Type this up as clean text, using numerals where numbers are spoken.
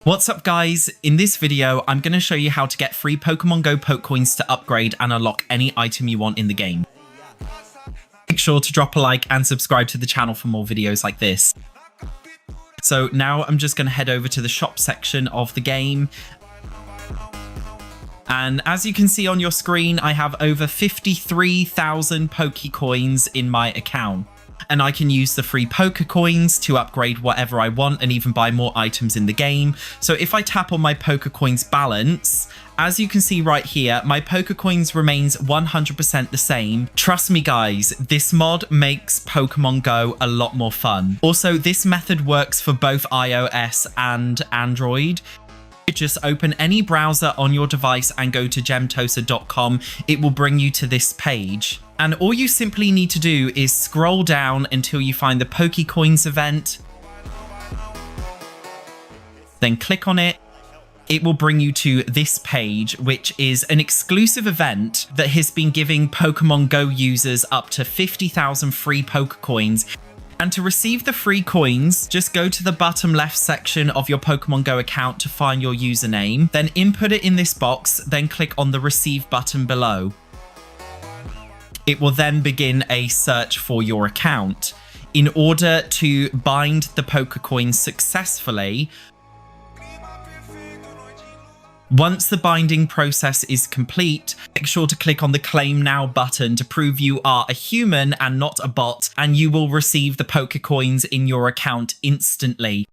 What's up guys, in this video I'm going to show you how to get free Pokemon Go Pokecoins to upgrade and unlock any item you want in the game. Make sure to drop a like and subscribe to the channel for more videos like this. So now I'm just going to head over to the shop section of the game. And as you can see on your screen, I have over 53,000 Pokecoins in my account. And I can use the free Pokecoins to upgrade whatever I want and even buy more items in the game. So if I tap on my Pokecoins balance, as you can see right here, my Pokecoins remains 100% the same. Trust me guys, this mod makes Pokemon Go a lot more fun. Also, this method works for both iOS and Android. Just open any browser on your device and go to gemtosa.com. It will bring you to this page. And all you simply need to do is scroll down until you find the Pokecoins event. Then click on it. It will bring you to this page, which is an exclusive event that has been giving Pokemon Go users up to 50,000 free Pokecoins. And to receive the free coins, just go to the bottom left section of your Pokemon Go account to find your username, then input it in this box, then click on the receive button below. It will then begin a search for your account. In order to bind the Pokecoins successfully, once the binding process is complete, make sure to click on the Claim Now button to prove you are a human and not a bot, and you will receive the Pokecoins in your account instantly.